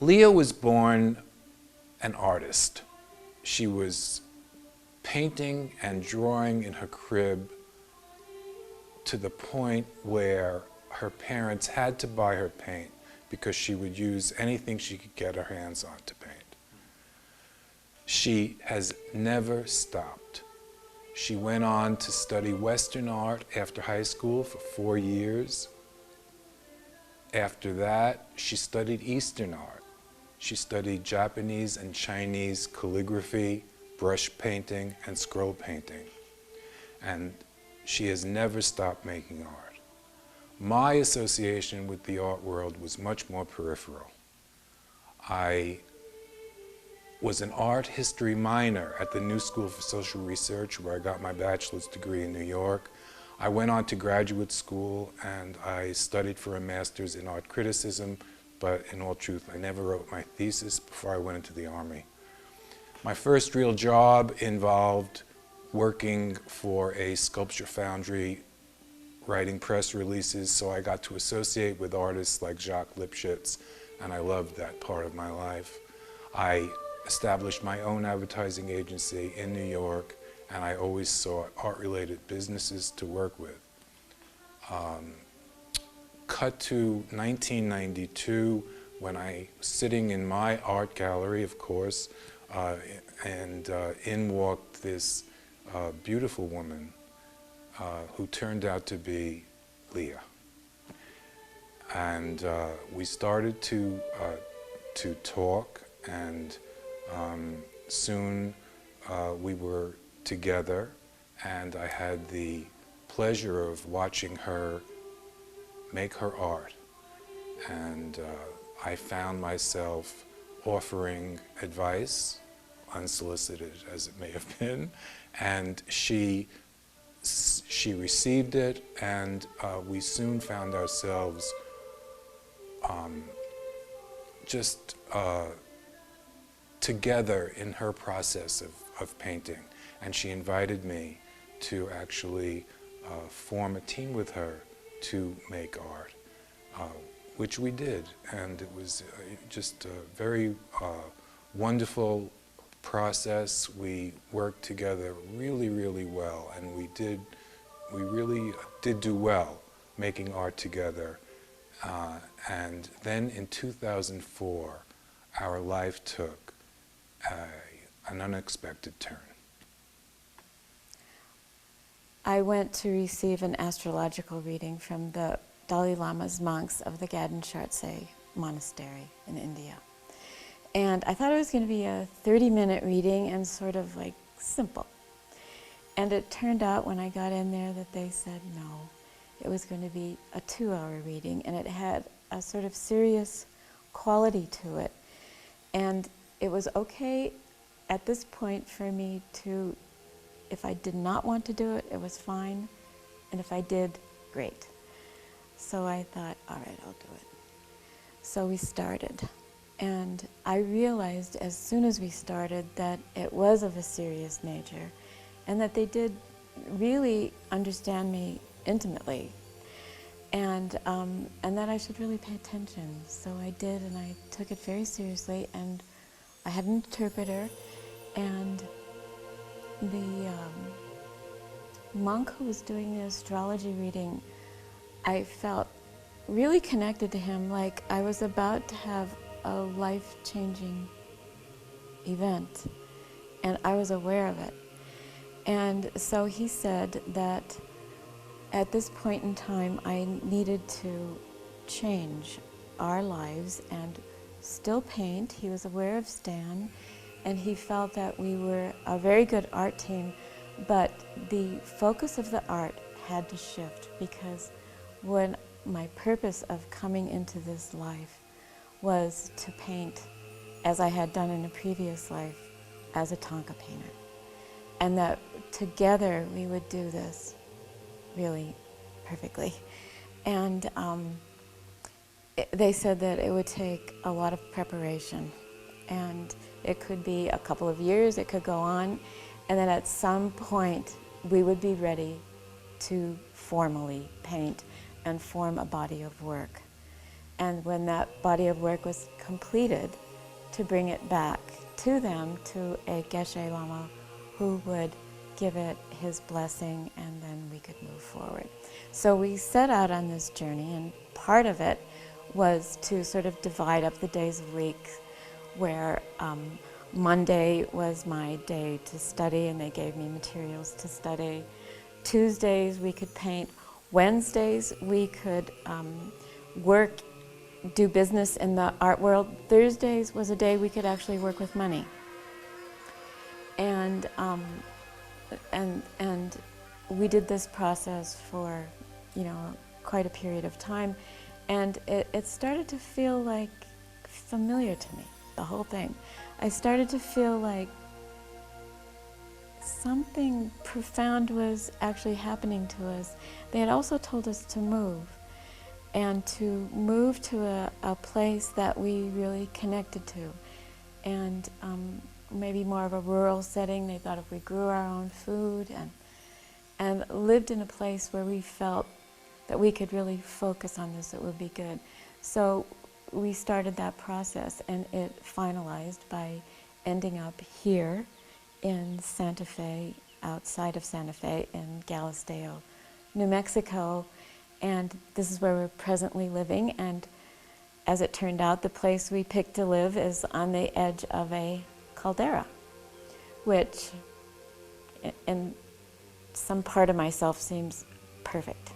Leah was born an artist. She was painting and drawing in her crib to the point where her parents had to buy her paint because she would use anything she could get her hands on to paint. She has never stopped. She went on to study Western art after high school for 4 years. After that, she studied Eastern art. She studied Japanese and Chinese calligraphy, brush painting, and scroll painting. And she has never stopped making art. My association with the art world was much more peripheral. I was an art history minor at the New School for Social Research, where I got my bachelor's degree in New York. I went on to graduate school and I studied for a master's in art criticism, but in all truth, I never wrote my thesis before I went into the Army. My first real job involved working for a sculpture foundry, writing press releases, so I got to associate with artists like Jacques Lipschitz, and I loved that part of my life. I established my own advertising agency in New York, and I always sought art-related businesses to work with. Cut to 1992, when I was sitting in my art gallery, of course, and in walked this beautiful woman who turned out to be Leah. And we started to talk, and soon we were together, and I had the pleasure of watching her make her art. And I found myself offering advice, unsolicited as it may have been, and she received it, and we soon found ourselves just together in her process of painting. And she invited me to actually form a team with her to make art, which we did. And it was just a very wonderful process. We worked together really, really well, and we really did do well making art together. And then in 2004, our life took an unexpected turn. I went to receive an astrological reading from the Dalai Lama's monks of the Gaden Shartse monastery in India. And I thought it was going to be a 30-minute reading and sort of like simple. And it turned out when I got in there that they said no. It was going to be a 2-hour reading, and it had a sort of serious quality to it. And it was okay at this point for me to, if I did not want to do it, it was fine. And if I did, great. So I thought, all right, I'll do it. So we started. And I realized as soon as we started that it was of a serious nature, and that they did really understand me intimately, and that I should really pay attention. So I did, and I took it very seriously, and I had an interpreter, and the monk who was doing the astrology reading, I felt really connected to him, like I was about to have a life-changing event, and I was aware of it. And so he said that at this point in time I needed to change our lives and still paint. He was aware of Stan, and he felt that we were a very good art team, but the focus of the art had to shift, because when my purpose of coming into this life was to paint as I had done in a previous life as a Thangka painter. And that together we would do this really perfectly. And they said that it would take a lot of preparation, and it could be a couple of years, it could go on, and then at some point we would be ready to formally paint and form a body of work. And when that body of work was completed, to bring it back to them, to a Geshe Lama who would give it his blessing, and then we could move forward. So we set out on this journey, and part of it was to sort of divide up the days of the week, where Monday was my day to study, and they gave me materials to study. Tuesdays we could paint. Wednesdays we could work, do business in the art world. Thursdays was a day we could actually work with money. And we did this process for, quite a period of time, and it started to feel like familiar to me, the whole thing. I started to feel like something profound was actually happening to us. They had also told us to move, and to move to a place that we really connected to, and maybe more of a rural setting. They thought if we grew our own food and lived in a place where we felt that we could really focus on this, it would be good. So we started that process, and it finalized by ending up here in Santa Fe, outside of Santa Fe, in Galisteo, New Mexico. And this is where we're presently living. And as it turned out, the place we picked to live is on the edge of a caldera, which in some part of myself seems perfect.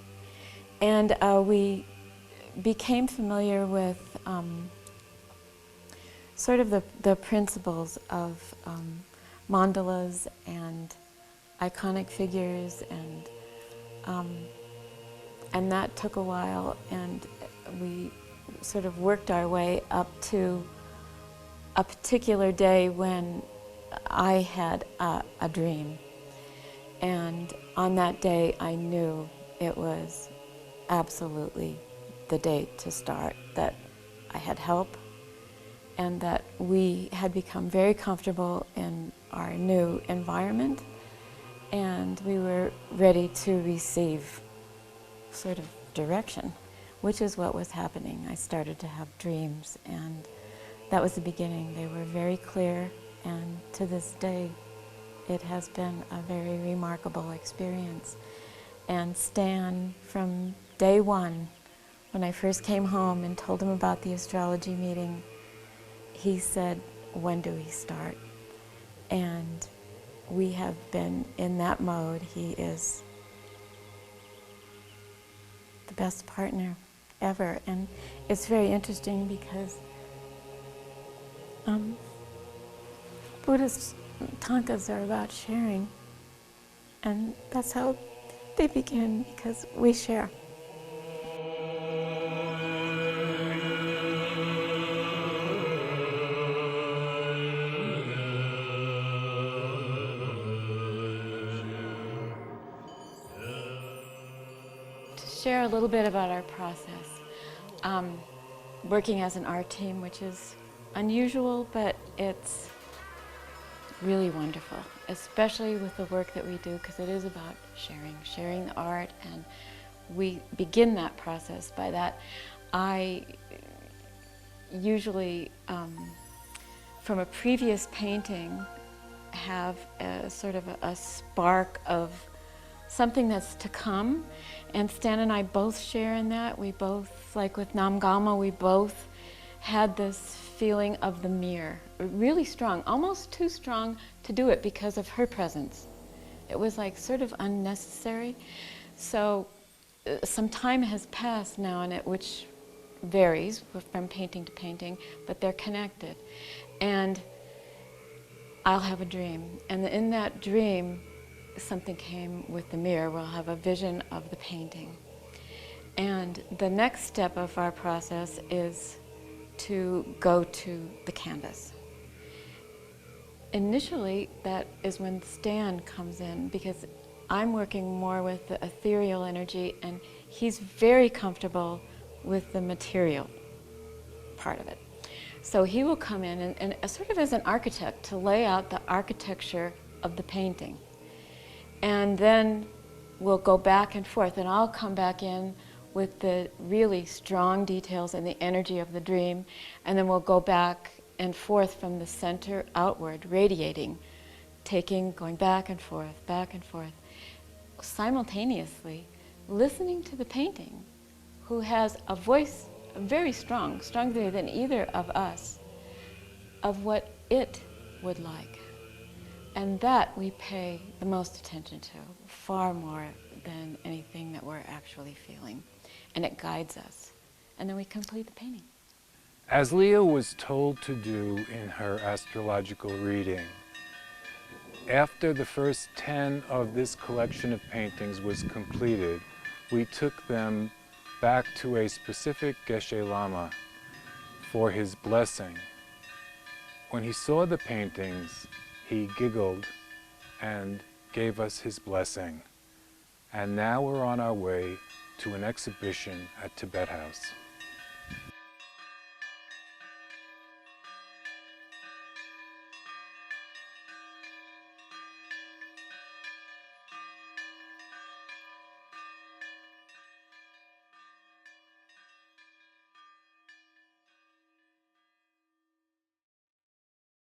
And we became familiar with sort of the principles of mandalas and iconic figures, and that took a while, and we sort of worked our way up to a particular day when I had a dream. And on that day, I knew it was absolutely the day to start, that I had help, and that we had become very comfortable in our new environment, and we were ready to receive sort of direction, which is what was happening. I started to have dreams, and that was the beginning. They were very clear, and to this day, it has been a very remarkable experience. And Stan, from day one, when I first came home and told him about the astrology meeting, he said, "When do we start?" And we have been in that mode. He is the best partner ever. And it's very interesting because Buddhist tankas are about sharing, and that's how they begin, because we share. To share a little bit about our process, working as an art team, which is unusual, but it's really wonderful, especially with the work that we do, because it is about sharing the art, and we begin that process by that. I usually, from a previous painting, have a sort of a spark of something that's to come, and Stan and I both share in that. We both, like with Namgama, we both had this feeling of the mirror, really strong, almost too strong to do it because of her presence. It was like sort of unnecessary. So some time has passed now, and which varies from painting to painting, but they're connected. And I'll have a dream, and in that dream, something came with the mirror where I'll have a vision of the painting. And the next step of our process is to go to the canvas. Initially, that is when Stan comes in, because I'm working more with the ethereal energy, and he's very comfortable with the material part of it. So he will come in and sort of as an architect to lay out the architecture of the painting. And then we'll go back and forth, and I'll come back in with the really strong details and the energy of the dream, and then we'll go back and forth from the center outward, radiating, going back and forth, simultaneously listening to the painting, who has a voice very strong, stronger than either of us, of what it would like. And that we pay the most attention to, far more than anything that we're actually feeling. And it guides us. And then we complete the painting. As Leah was told to do in her astrological reading, after the first 10 of this collection of paintings was completed, we took them back to a specific Geshe Lama for his blessing. When he saw the paintings, he giggled and gave us his blessing. And now we're on our way to an exhibition at Tibet House.